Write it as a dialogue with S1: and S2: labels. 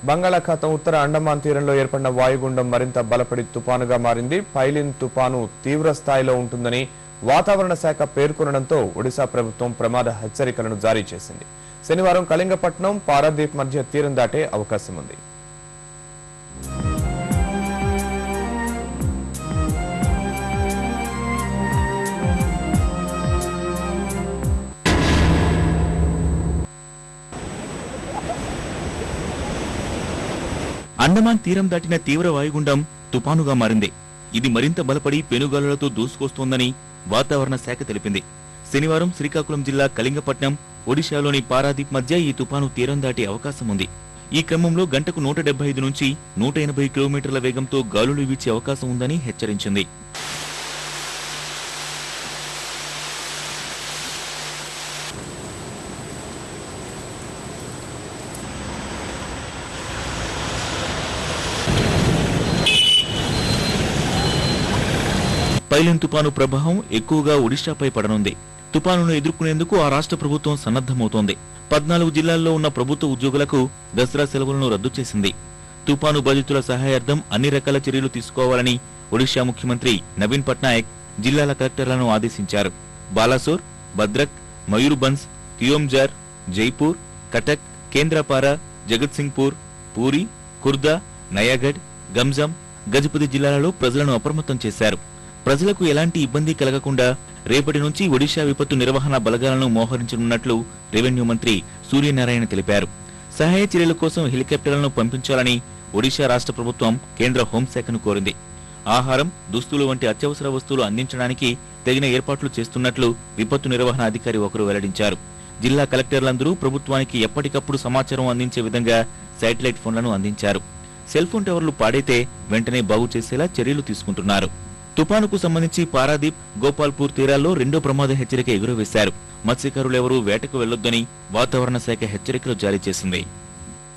S1: బంగాళాఖాతం ఉత్తర అండమాన్ తీరంలో ఏర్పడిన వాయుగుండం మరింత బలపడి తుపానుగా మారింది. పైలిన్ తుపాను తీవ్ర స్థాయిలో ఉంటుందని వాతావరణ శాఖ పేర్కొనడంతో ఒడిశా ప్రభుత్వం ప్రమాద హెచ్చరికలను జారీ చేసింది. శనివారం కళింగపట్నం, పారాదీప్ మధ్య తీరం దాటే అవకాశం ఉంది.
S2: అండమాన్ తీరం దాటిన తీవ్ర వాయుగుండం తుపానుగా మారింది. ఇది మరింత బలపడి పెనుగాలులతో దూసుకొస్తోందని వాతావరణ శాఖ తెలిపింది. శనివారం శ్రీకాకుళం జిల్లా కళింగపట్నం, ఒడిశాలోని పారాదీప్ మధ్య ఈ తుపాను తీరం దాటే అవకాశం ఉంది. ఈ క్రమంలో గంటకు 175 నుంచి 180 కిలోమీటర్ల వేగంతో గాలులు వీచే అవకాశం ఉందని హెచ్చరించింది. పైలిన్ తుపాను ప్రభావం ఎక్కువగా ఒడిశాపై పడనుంది. తుపానును ఎదుర్కొనేందుకు ఆ రాష్ట్ర ప్రభుత్వం సన్నద్దమవుతోంది. 14 జిల్లాల్లో ఉన్న ప్రభుత్వ ఉద్యోగులకు దసరా సెలవులను రద్దు చేసింది. తుపాను బాధితుల సహాయార్థం అన్ని రకాల చర్యలు తీసుకోవాలని ఒడిశా ముఖ్యమంత్రి నవీన్ పట్నాయక్ జిల్లాల కలెక్టర్లను ఆదేశించారు. బాలాసోర్, భద్రక్, మయూర్భంజ్, కియోంఝార్, జైపూర్, కటక్, కేంద్రపారా, జగత్సింగ్పూర్, పూరి, కుర్దా, నయాగఢ్, గంజాం, గజపతి జిల్లాలలో ప్రజలను అప్రమత్తం చేశారు. ప్రజలకు ఎలాంటి ఇబ్బంది కలగకుండా రేపటి నుంచి ఒడిశా విపత్తు నిర్వహణ బలగాలను మోహరించనున్నట్లు రెవెన్యూ మంత్రి సూర్యనారాయణ తెలిపారు. సహాయ చర్యల కోసం హెలికాప్టర్లను పంపించాలని ఒడిశా రాష్ట్ర ప్రభుత్వం కేంద్ర హోంశాఖను కోరింది. ఆహారం, దుస్తులు వంటి అత్యవసర వస్తువులు అందించడానికి తగిన ఏర్పాట్లు చేస్తున్నట్లు విపత్తు నిర్వహణ అధికారి ఒకరు వెల్లడించారు. జిల్లా కలెక్టర్లందరూ ప్రభుత్వానికి ఎప్పటికప్పుడు సమాచారం అందించే విధంగా శాటిలైట్ ఫోన్లను అందించారు. సెల్ ఫోన్ టవర్లు పాడైతే వెంటనే బాగు చేసేలా చర్యలు తీసుకుంటున్నారు. తుపానుకు సంబంధించి పారాదీప్, గోపాల్పూర్ తీరాల్లో రెండో ప్రమాద హెచ్చరిక ఎగురవేశారు. మత్స్యకారులెవరూ వేటకు వెళ్లొద్దని వాతావరణ శాఖ హెచ్చరికలు జారీ చేసింది.